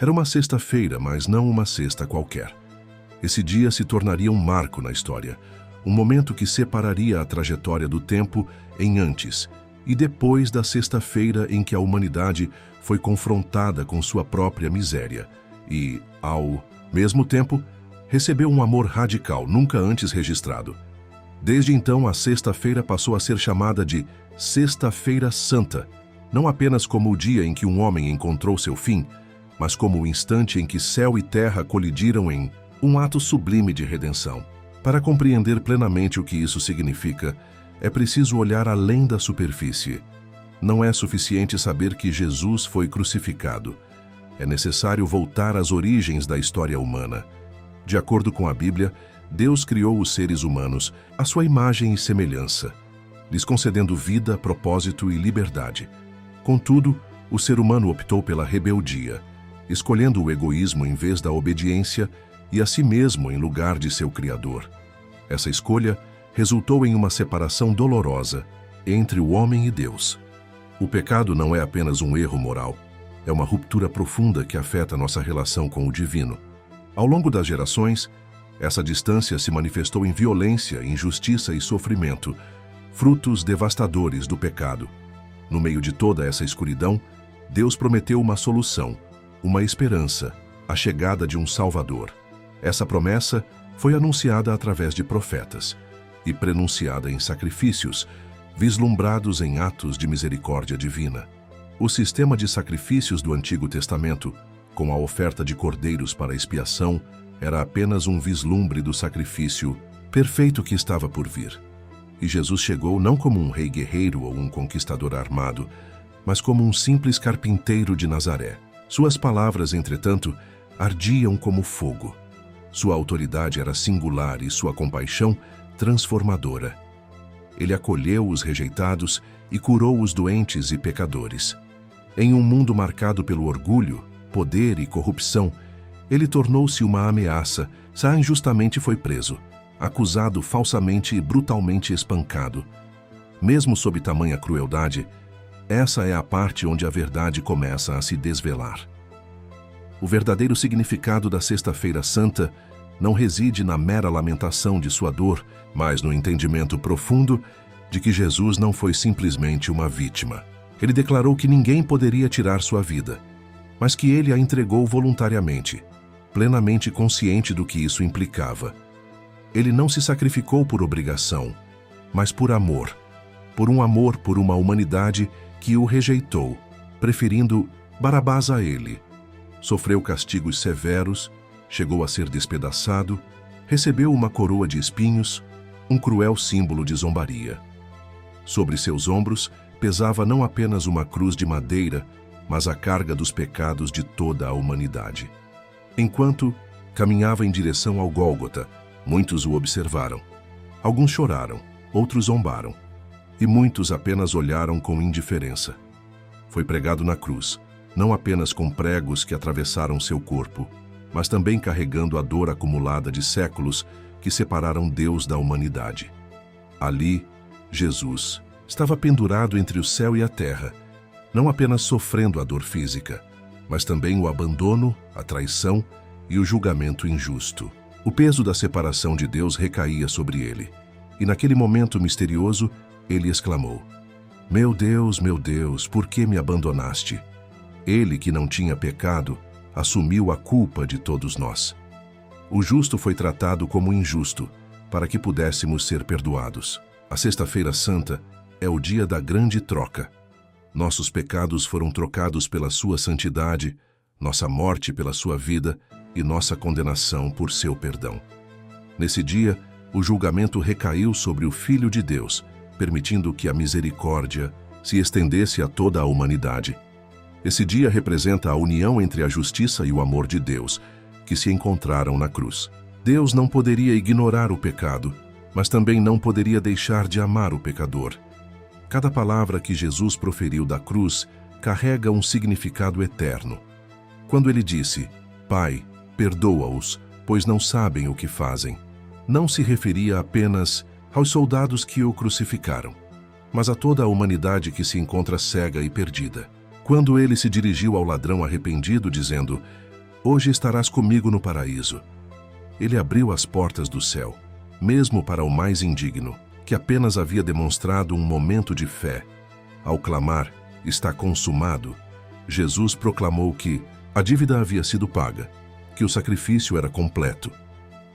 Era uma sexta-feira, mas não uma sexta qualquer. Esse dia se tornaria um marco na história, um momento que separaria a trajetória do tempo em antes e depois da sexta-feira em que a humanidade foi confrontada com sua própria miséria e, ao mesmo tempo, recebeu um amor radical nunca antes registrado. Desde então, a sexta-feira passou a ser chamada de Sexta-feira Santa, não apenas como o dia em que um homem encontrou seu fim, mas como o instante em que céu e terra colidiram em um ato sublime de redenção. Para compreender plenamente o que isso significa, é preciso olhar além da superfície. Não é suficiente saber que Jesus foi crucificado. É necessário voltar às origens da história humana. De acordo com a Bíblia, Deus criou os seres humanos à sua imagem e semelhança, lhes concedendo vida, propósito e liberdade. Contudo, o ser humano optou pela rebeldia, escolhendo o egoísmo em vez da obediência e a si mesmo em lugar de seu Criador. Essa escolha resultou em uma separação dolorosa entre o homem e Deus. O pecado não é apenas um erro moral, é uma ruptura profunda que afeta nossa relação com o divino. Ao longo das gerações, essa distância se manifestou em violência, injustiça e sofrimento, frutos devastadores do pecado. No meio de toda essa escuridão, Deus prometeu uma solução, uma esperança, a chegada de um Salvador. Essa promessa foi anunciada através de profetas e prenunciada em sacrifícios, vislumbrados em atos de misericórdia divina. O sistema de sacrifícios do Antigo Testamento, com a oferta de cordeiros para expiação, era apenas um vislumbre do sacrifício perfeito que estava por vir. E Jesus chegou não como um rei guerreiro ou um conquistador armado, mas como um simples carpinteiro de Nazaré. Suas palavras, entretanto, ardiam como fogo. Sua autoridade era singular e sua compaixão transformadora. Ele acolheu os rejeitados e curou os doentes e pecadores. Em um mundo marcado pelo orgulho, poder e corrupção, ele tornou-se uma ameaça, injustamente foi preso, acusado falsamente e brutalmente espancado. Mesmo sob tamanha crueldade, essa é a parte onde a verdade começa a se desvelar. O verdadeiro significado da Sexta-feira Santa não reside na mera lamentação de sua dor, mas no entendimento profundo de que Jesus não foi simplesmente uma vítima. Ele declarou que ninguém poderia tirar sua vida, mas que ele a entregou voluntariamente, plenamente consciente do que isso implicava. Ele não se sacrificou por obrigação, mas por amor por uma humanidade que o rejeitou, preferindo Barabás a ele. Sofreu castigos severos, chegou a ser despedaçado, recebeu uma coroa de espinhos, um cruel símbolo de zombaria. Sobre seus ombros pesava não apenas uma cruz de madeira, mas a carga dos pecados de toda a humanidade. Enquanto caminhava em direção ao Gólgota, muitos o observaram. Alguns choraram, outros zombaram, e muitos apenas olharam com indiferença. Foi pregado na cruz, não apenas com pregos que atravessaram seu corpo, mas também carregando a dor acumulada de séculos que separaram Deus da humanidade. Ali, Jesus estava pendurado entre o céu e a terra, não apenas sofrendo a dor física, mas também o abandono, a traição e o julgamento injusto. O peso da separação de Deus recaía sobre ele, e naquele momento misterioso, ele exclamou: meu Deus, por que me abandonaste? Ele, que não tinha pecado, assumiu a culpa de todos nós. O justo foi tratado como injusto, para que pudéssemos ser perdoados. A Sexta-feira Santa é o dia da grande troca. Nossos pecados foram trocados pela sua santidade, nossa morte pela sua vida e nossa condenação por seu perdão. Nesse dia, o julgamento recaiu sobre o Filho de Deus, permitindo que a misericórdia se estendesse a toda a humanidade. Esse dia representa a união entre a justiça e o amor de Deus, que se encontraram na cruz. Deus não poderia ignorar o pecado, mas também não poderia deixar de amar o pecador. Cada palavra que Jesus proferiu da cruz carrega um significado eterno. Quando ele disse: Pai, perdoa-os, pois não sabem o que fazem, não se referia apenas aos soldados que o crucificaram, mas a toda a humanidade que se encontra cega e perdida. Quando ele se dirigiu ao ladrão arrependido, dizendo: Hoje estarás comigo no paraíso. Ele abriu as portas do céu, mesmo para o mais indigno, que apenas havia demonstrado um momento de fé. Ao clamar, está consumado, Jesus proclamou que a dívida havia sido paga, que o sacrifício era completo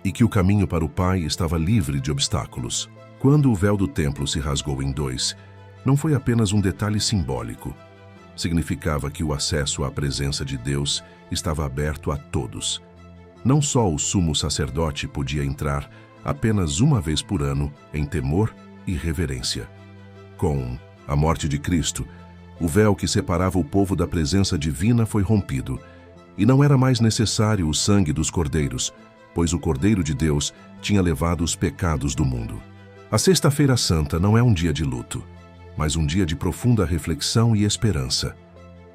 e que o caminho para o Pai estava livre de obstáculos. Quando o véu do templo se rasgou em dois, não foi apenas um detalhe simbólico. Significava que o acesso à presença de Deus estava aberto a todos. Não só o sumo sacerdote podia entrar apenas uma vez por ano em temor e reverência. Com a morte de Cristo, o véu que separava o povo da presença divina foi rompido, e não era mais necessário o sangue dos cordeiros, pois o Cordeiro de Deus tinha levado os pecados do mundo. A Sexta-feira Santa não é um dia de luto, mas um dia de profunda reflexão e esperança.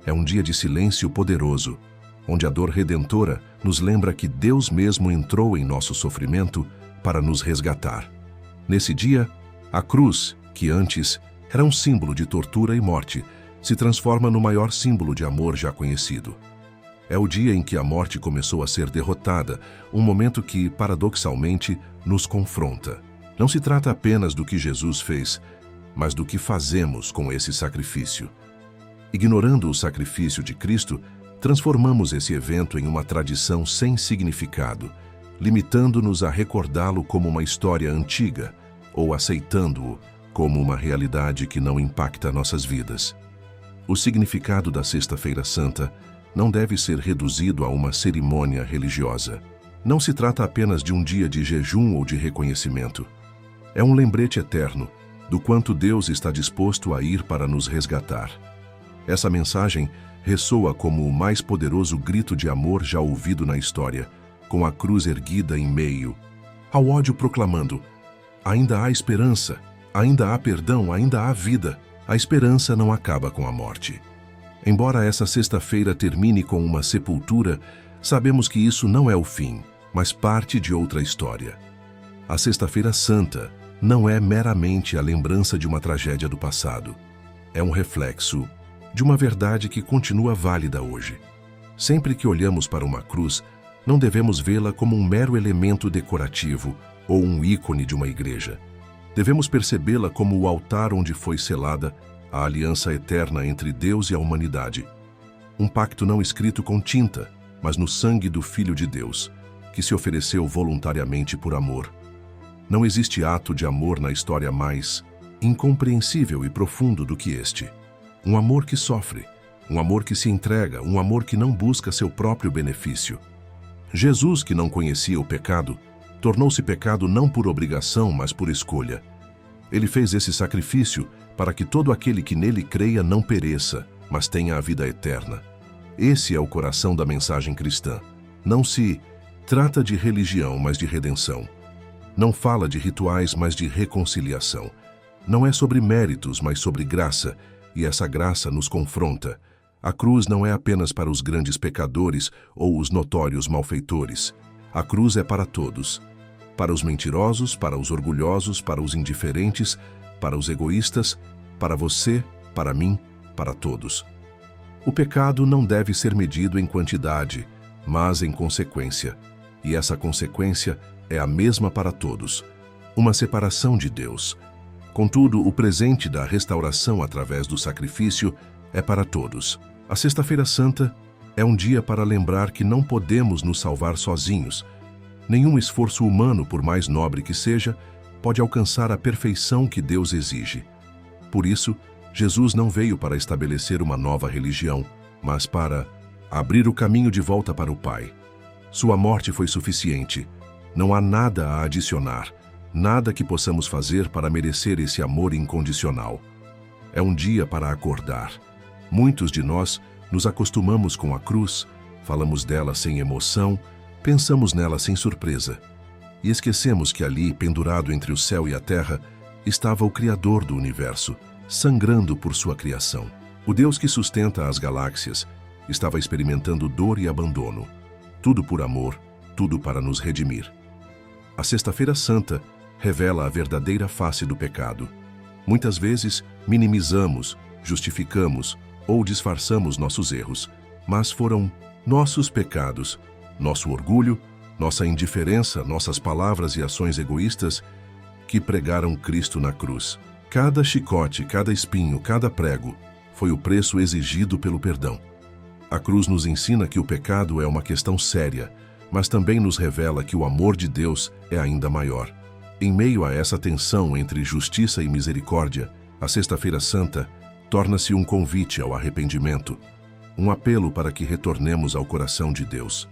É um dia de silêncio poderoso, onde a dor redentora nos lembra que Deus mesmo entrou em nosso sofrimento para nos resgatar. Nesse dia, a cruz, que antes era um símbolo de tortura e morte, se transforma no maior símbolo de amor já conhecido. É o dia em que a morte começou a ser derrotada, um momento que, paradoxalmente, nos confronta. Não se trata apenas do que Jesus fez, mas do que fazemos com esse sacrifício. Ignorando o sacrifício de Cristo, transformamos esse evento em uma tradição sem significado, limitando-nos a recordá-lo como uma história antiga ou aceitando-o como uma realidade que não impacta nossas vidas. O significado da Sexta-feira Santa não deve ser reduzido a uma cerimônia religiosa. Não se trata apenas de um dia de jejum ou de reconhecimento. É um lembrete eterno do quanto Deus está disposto a ir para nos resgatar. Essa mensagem ressoa como o mais poderoso grito de amor já ouvido na história, com a cruz erguida em meio ao ódio, proclamando: ainda há esperança, ainda há perdão, ainda há vida. A esperança não acaba com a morte. Embora essa sexta-feira termine com uma sepultura, sabemos que isso não é o fim, mas parte de outra história. A Sexta-feira Santa não é meramente a lembrança de uma tragédia do passado. É um reflexo de uma verdade que continua válida hoje. Sempre que olhamos para uma cruz, não devemos vê-la como um mero elemento decorativo ou um ícone de uma igreja. Devemos percebê-la como o altar onde foi selada a aliança eterna entre Deus e a humanidade. Um pacto não escrito com tinta, mas no sangue do Filho de Deus, que se ofereceu voluntariamente por amor. Não existe ato de amor na história mais incompreensível e profundo do que este. Um amor que sofre, um amor que se entrega, um amor que não busca seu próprio benefício. Jesus, que não conhecia o pecado, tornou-se pecado não por obrigação, mas por escolha. Ele fez esse sacrifício para que todo aquele que nele creia não pereça, mas tenha a vida eterna. Esse é o coração da mensagem cristã. Não se trata de religião, mas de redenção. Não fala de rituais, mas de reconciliação. Não é sobre méritos, mas sobre graça, e essa graça nos confronta. A cruz não é apenas para os grandes pecadores ou os notórios malfeitores. A cruz é para todos. Para os mentirosos, para os orgulhosos, para os indiferentes, para os egoístas, para você, para mim, para todos. O pecado não deve ser medido em quantidade, mas em consequência. E essa consequência é a mesma para todos: uma separação de Deus. Contudo, o presente da restauração através do sacrifício é para todos. A Sexta-feira Santa é um dia para lembrar que não podemos nos salvar sozinhos. Nenhum esforço humano, por mais nobre que seja, pode alcançar a perfeição que Deus exige. Por isso, Jesus não veio para estabelecer uma nova religião, mas para abrir o caminho de volta para o Pai. Sua morte foi suficiente. Não há nada a adicionar, nada que possamos fazer para merecer esse amor incondicional. É um dia para acordar. Muitos de nós nos acostumamos com a cruz, falamos dela sem emoção, pensamos nela sem surpresa. E esquecemos que ali, pendurado entre o céu e a terra, estava o Criador do universo, sangrando por sua criação. O Deus que sustenta as galáxias estava experimentando dor e abandono. Tudo por amor, tudo para nos redimir. A Sexta-feira Santa revela a verdadeira face do pecado. Muitas vezes minimizamos, justificamos ou disfarçamos nossos erros, mas foram Nossos pecados, nosso orgulho, nossa indiferença, nossas palavras e ações egoístas que pregaram Cristo na cruz. Cada chicote, cada espinho, cada prego foi o preço exigido pelo perdão. A cruz nos ensina que o pecado é uma questão séria, mas também nos revela que o amor de Deus é ainda maior. Em meio a essa tensão entre justiça e misericórdia, a Sexta-feira Santa torna-se um convite ao arrependimento, um apelo para que retornemos ao coração de Deus.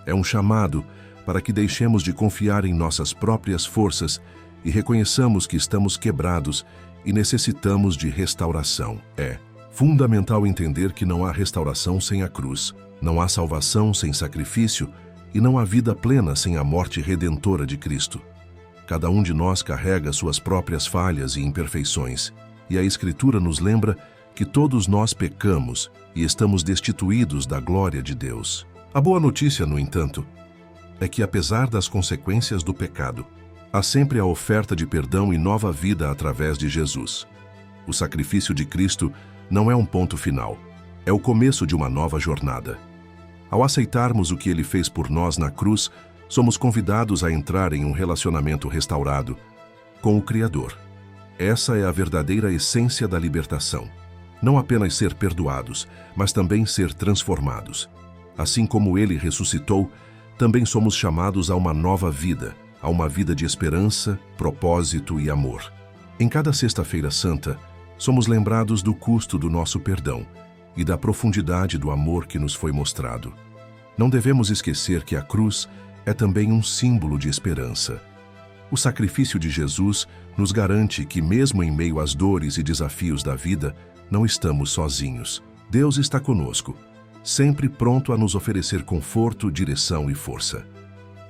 É um chamado para que deixemos de confiar em nossas próprias forças e reconheçamos que estamos quebrados e necessitamos de restauração. É fundamental entender que não há restauração sem a cruz, não há salvação sem sacrifício e não há vida plena sem a morte redentora de Cristo. Cada um de nós carrega suas próprias falhas e imperfeições, e a Escritura nos lembra que todos nós pecamos e estamos destituídos da glória de Deus. A boa notícia, no entanto, é que apesar das consequências do pecado, há sempre a oferta de perdão e nova vida através de Jesus. O sacrifício de Cristo não é um ponto final, é o começo de uma nova jornada. Ao aceitarmos o que Ele fez por nós na cruz, somos convidados a entrar em um relacionamento restaurado com o Criador. Essa é a verdadeira essência da libertação. Não apenas ser perdoados, mas também ser transformados. Assim como Ele ressuscitou, também somos chamados a uma nova vida, a uma vida de esperança, propósito e amor. Em cada Sexta-feira Santa, somos lembrados do custo do nosso perdão e da profundidade do amor que nos foi mostrado. Não devemos esquecer que a cruz é também um símbolo de esperança. O sacrifício de Jesus nos garante que, mesmo em meio às dores e desafios da vida, não estamos sozinhos. Deus está conosco, sempre pronto a nos oferecer conforto, direção e força.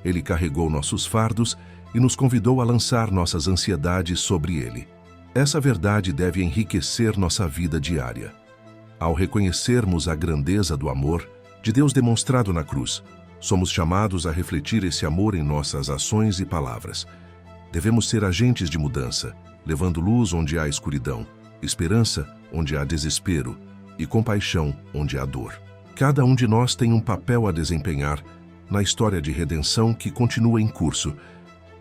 Ele carregou nossos fardos e nos convidou a lançar nossas ansiedades sobre Ele. Essa verdade deve enriquecer nossa vida diária. Ao reconhecermos a grandeza do amor de Deus demonstrado na cruz, somos chamados a refletir esse amor em nossas ações e palavras. Devemos ser agentes de mudança, levando luz onde há escuridão, esperança onde há desespero e compaixão onde há dor. Cada um de nós tem um papel a desempenhar na história de redenção que continua em curso,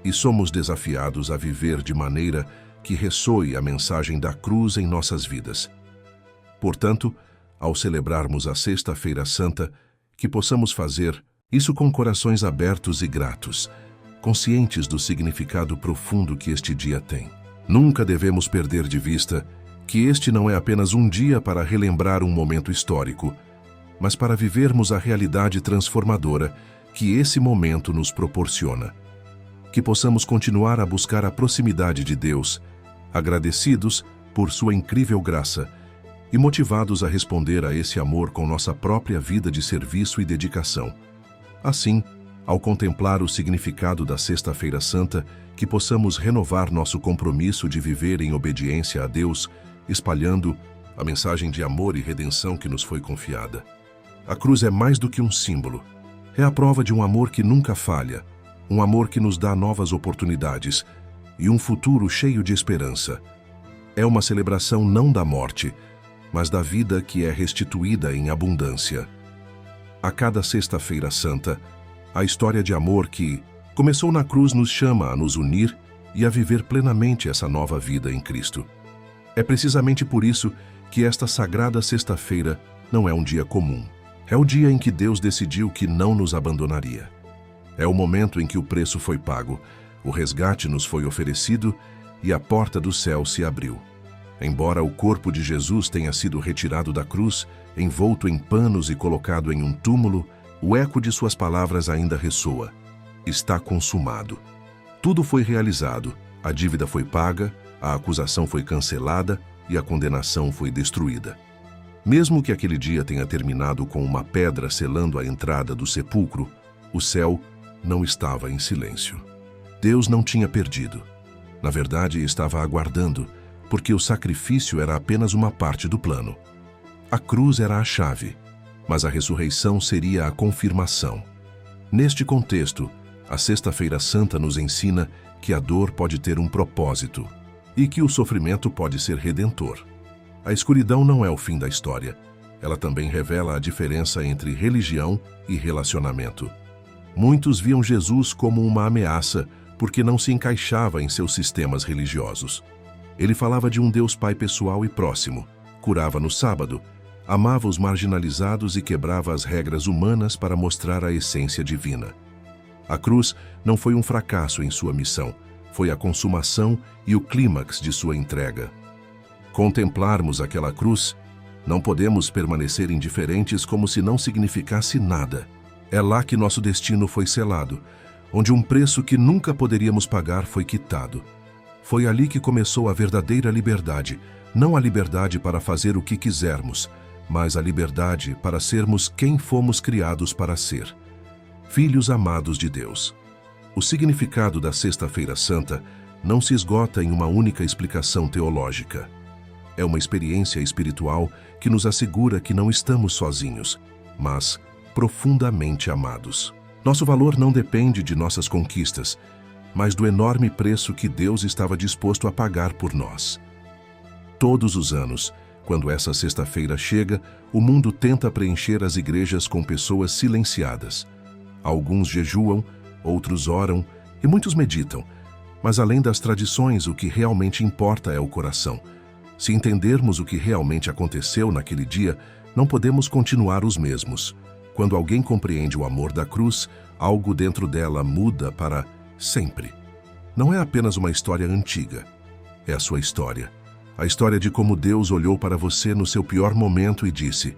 e somos desafiados a viver de maneira que ressoe a mensagem da cruz em nossas vidas. Portanto, ao celebrarmos a Sexta-feira Santa, que possamos fazer isso com corações abertos e gratos, conscientes do significado profundo que este dia tem. Nunca devemos perder de vista que este não é apenas um dia para relembrar um momento histórico, mas para vivermos a realidade transformadora que esse momento nos proporciona. Que possamos continuar a buscar a proximidade de Deus, agradecidos por sua incrível graça e motivados a responder a esse amor com nossa própria vida de serviço e dedicação. Assim, ao contemplar o significado da Sexta-feira Santa, que possamos renovar nosso compromisso de viver em obediência a Deus, espalhando a mensagem de amor e redenção que nos foi confiada. A cruz é mais do que um símbolo. É a prova de um amor que nunca falha, um amor que nos dá novas oportunidades e um futuro cheio de esperança. É uma celebração não da morte, mas da vida que é restituída em abundância. A cada Sexta-feira Santa, a história de amor que começou na cruz nos chama a nos unir e a viver plenamente essa nova vida em Cristo. É precisamente por isso que esta sagrada sexta-feira não é um dia comum. É o dia em que Deus decidiu que não nos abandonaria. É o momento em que o preço foi pago, o resgate nos foi oferecido e a porta do céu se abriu. Embora o corpo de Jesus tenha sido retirado da cruz, envolto em panos e colocado em um túmulo, o eco de suas palavras ainda ressoa. Está consumado. Tudo foi realizado, a dívida foi paga, a acusação foi cancelada e a condenação foi destruída. Mesmo que aquele dia tenha terminado com uma pedra selando a entrada do sepulcro, o céu não estava em silêncio. Deus não tinha perdido. Na verdade, estava aguardando, porque o sacrifício era apenas uma parte do plano. A cruz era a chave, mas a ressurreição seria a confirmação. Neste contexto, a Sexta-feira Santa nos ensina que a dor pode ter um propósito e que o sofrimento pode ser redentor. A escuridão não é o fim da história, ela também revela a diferença entre religião e relacionamento. Muitos viam Jesus como uma ameaça porque não se encaixava em seus sistemas religiosos. Ele falava de um Deus Pai pessoal e próximo, curava no sábado, amava os marginalizados e quebrava as regras humanas para mostrar a essência divina. A cruz não foi um fracasso em sua missão, foi a consumação e o clímax de sua entrega. Contemplarmos aquela cruz, não podemos permanecer indiferentes como se não significasse nada. É lá que nosso destino foi selado, onde um preço que nunca poderíamos pagar foi quitado. Foi ali que começou a verdadeira liberdade, não a liberdade para fazer o que quisermos, mas a liberdade para sermos quem fomos criados para ser. Filhos amados de Deus. O significado da Sexta-feira Santa não se esgota em uma única explicação teológica. É uma experiência espiritual que nos assegura que não estamos sozinhos, mas profundamente amados. Nosso valor não depende de nossas conquistas, mas do enorme preço que Deus estava disposto a pagar por nós. Todos os anos, quando essa sexta-feira chega, o mundo tenta preencher as igrejas com pessoas silenciadas. Alguns jejuam, outros oram e muitos meditam. Mas além das tradições, o que realmente importa é o coração. Se entendermos o que realmente aconteceu naquele dia, não podemos continuar os mesmos. Quando alguém compreende o amor da cruz, algo dentro dela muda para sempre. Não é apenas uma história antiga, é a sua história. A história de como Deus olhou para você no seu pior momento e disse: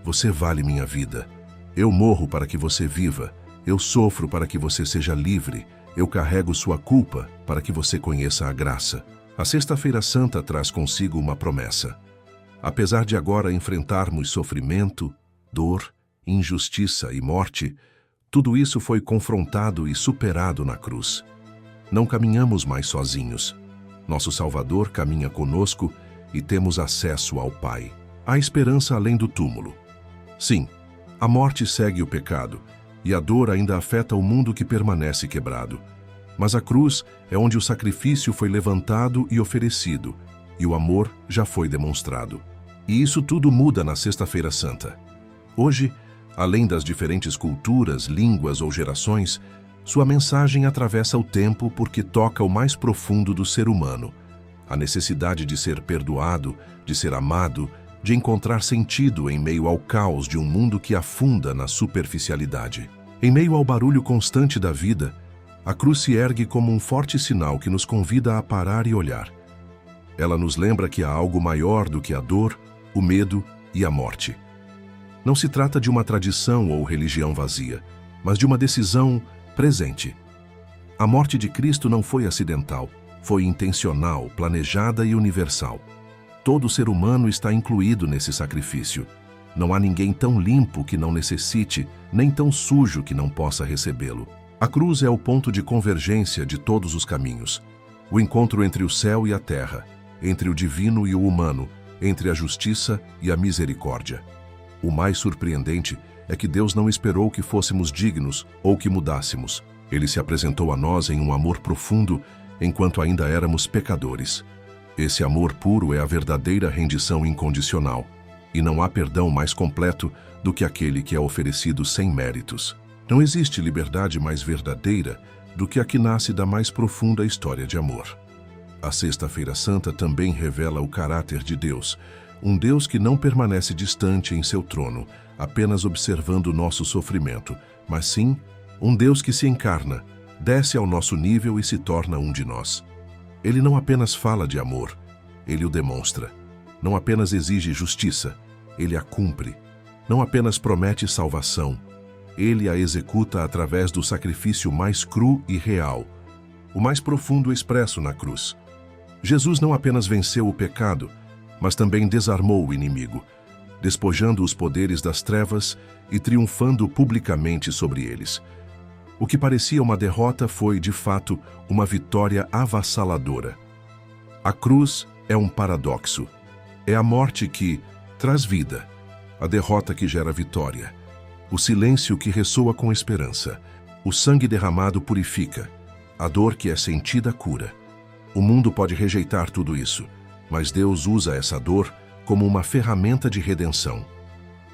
"Você vale minha vida. Eu morro para que você viva. Eu sofro para que você seja livre. Eu carrego sua culpa para que você conheça a graça." A Sexta-feira Santa traz consigo uma promessa. Apesar de agora enfrentarmos sofrimento, dor, injustiça e morte, tudo isso foi confrontado e superado na cruz. Não caminhamos mais sozinhos. Nosso Salvador caminha conosco e temos acesso ao Pai. Há esperança além do túmulo. Sim, a morte segue o pecado, e a dor ainda afeta o mundo que permanece quebrado. Mas a cruz é onde o sacrifício foi levantado e oferecido, e o amor já foi demonstrado. E isso tudo muda na Sexta-feira Santa. Hoje, além das diferentes culturas, línguas ou gerações, sua mensagem atravessa o tempo porque toca o mais profundo do ser humano. A necessidade de ser perdoado, de ser amado, de encontrar sentido em meio ao caos de um mundo que afunda na superficialidade. Em meio ao barulho constante da vida, a cruz se ergue como um forte sinal que nos convida a parar e olhar. Ela nos lembra que há algo maior do que a dor, o medo e a morte. Não se trata de uma tradição ou religião vazia, mas de uma decisão presente. A morte de Cristo não foi acidental, foi intencional, planejada e universal. Todo ser humano está incluído nesse sacrifício. Não há ninguém tão limpo que não necessite, nem tão sujo que não possa recebê-lo. A cruz é o ponto de convergência de todos os caminhos. O encontro entre o céu e a terra, entre o divino e o humano, entre a justiça e a misericórdia. O mais surpreendente é que Deus não esperou que fôssemos dignos ou que mudássemos. Ele se apresentou a nós em um amor profundo enquanto ainda éramos pecadores. Esse amor puro é a verdadeira rendição incondicional, e não há perdão mais completo do que aquele que é oferecido sem méritos. Não existe liberdade mais verdadeira do que a que nasce da mais profunda história de amor. A Sexta-feira Santa também revela o caráter de Deus, um Deus que não permanece distante em seu trono, apenas observando o nosso sofrimento, mas sim um Deus que se encarna, desce ao nosso nível e se torna um de nós. Ele não apenas fala de amor, ele o demonstra. Não apenas exige justiça, ele a cumpre. Não apenas promete salvação, ele a executa através do sacrifício mais cru e real, o mais profundo expresso na cruz. Jesus não apenas venceu o pecado, mas também desarmou o inimigo, despojando os poderes das trevas e triunfando publicamente sobre eles. O que parecia uma derrota foi, de fato, uma vitória avassaladora. A cruz é um paradoxo. É a morte que traz vida, a derrota que gera vitória, o silêncio que ressoa com esperança, o sangue derramado purifica, a dor que é sentida cura. O mundo pode rejeitar tudo isso, mas Deus usa essa dor como uma ferramenta de redenção.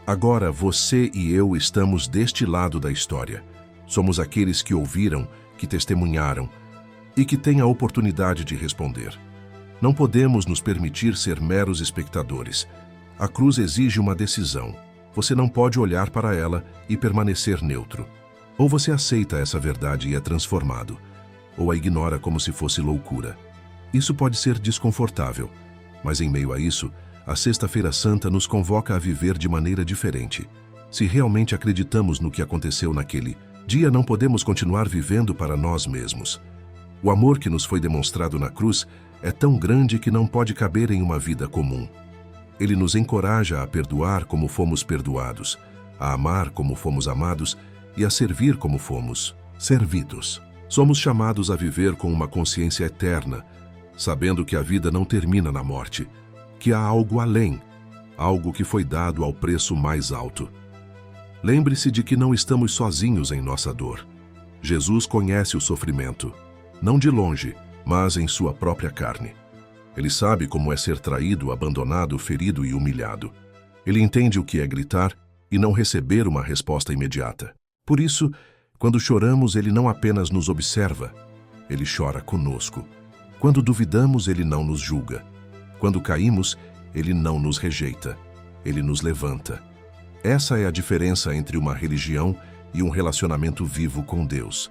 Agora você e eu estamos deste lado da história. Somos aqueles que ouviram, que testemunharam e que têm a oportunidade de responder. Não podemos nos permitir ser meros espectadores. A cruz exige uma decisão. Você não pode olhar para ela e permanecer neutro. Ou você aceita essa verdade e é transformado, ou a ignora como se fosse loucura. Isso pode ser desconfortável, mas em meio a isso, a Sexta-feira Santa nos convoca a viver de maneira diferente. Se realmente acreditamos no que aconteceu naquele dia, não podemos continuar vivendo para nós mesmos. O amor que nos foi demonstrado na cruz é tão grande que não pode caber em uma vida comum. Ele nos encoraja a perdoar como fomos perdoados, a amar como fomos amados e a servir como fomos servidos. Somos chamados a viver com uma consciência eterna, sabendo que a vida não termina na morte, que há algo além, algo que foi dado ao preço mais alto. Lembre-se de que não estamos sozinhos em nossa dor. Jesus conhece o sofrimento, não de longe, mas em sua própria carne. Ele sabe como é ser traído, abandonado, ferido e humilhado. Ele entende o que é gritar e não receber uma resposta imediata. Por isso, quando choramos, ele não apenas nos observa, ele chora conosco. Quando duvidamos, ele não nos julga. Quando caímos, ele não nos rejeita, ele nos levanta. Essa é a diferença entre uma religião e um relacionamento vivo com Deus.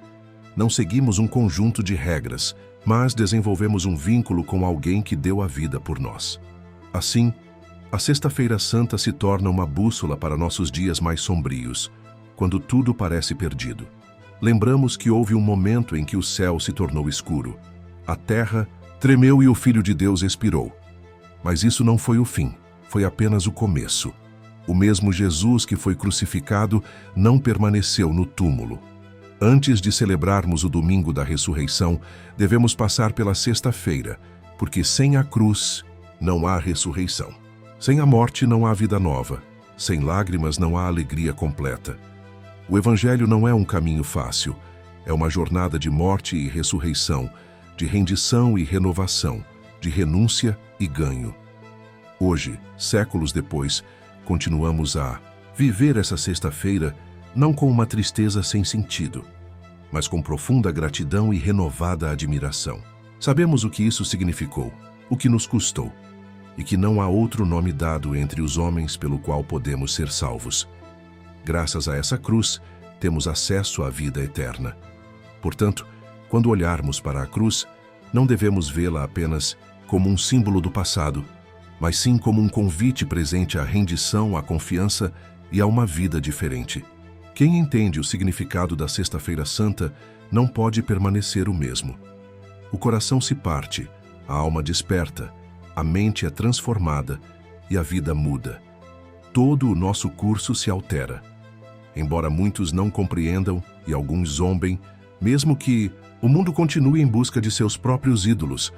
Não seguimos um conjunto de regras, mas desenvolvemos um vínculo com alguém que deu a vida por nós. Assim, a Sexta-feira Santa se torna uma bússola para nossos dias mais sombrios, quando tudo parece perdido. Lembramos que houve um momento em que o céu se tornou escuro, a terra tremeu e o Filho de Deus expirou. Mas isso não foi o fim, foi apenas o começo. O mesmo Jesus que foi crucificado não permaneceu no túmulo. Antes de celebrarmos o domingo da ressurreição, devemos passar pela sexta-feira, porque sem a cruz não há ressurreição. Sem a morte não há vida nova. Sem lágrimas não há alegria completa. O Evangelho não é um caminho fácil. É uma jornada de morte e ressurreição, de rendição e renovação, de renúncia e ganho. Hoje, séculos depois, continuamos a viver essa sexta-feira não com uma tristeza sem sentido, mas com profunda gratidão e renovada admiração. Sabemos o que isso significou, o que nos custou, e que não há outro nome dado entre os homens pelo qual podemos ser salvos. Graças a essa cruz, temos acesso à vida eterna. Portanto, quando olharmos para a cruz, não devemos vê-la apenas como um símbolo do passado, mas sim como um convite presente à rendição, à confiança e a uma vida diferente. Quem entende o significado da Sexta-feira Santa não pode permanecer o mesmo. O coração se parte, a alma desperta, a mente é transformada e a vida muda. Todo o nosso curso se altera. Embora muitos não compreendam e alguns zombem, mesmo que o mundo continue em busca de seus próprios ídolos,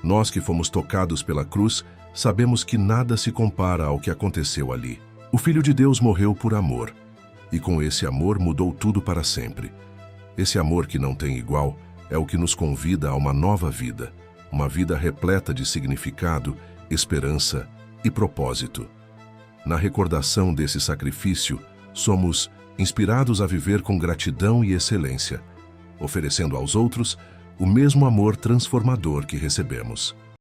nós que fomos tocados pela cruz, sabemos que nada se compara ao que aconteceu ali. O Filho de Deus morreu por amor, e com esse amor mudou tudo para sempre. Esse amor que não tem igual é o que nos convida a uma nova vida, uma vida repleta de significado, esperança e propósito. Na recordação desse sacrifício, somos inspirados a viver com gratidão e excelência, oferecendo aos outros o mesmo amor transformador que recebemos.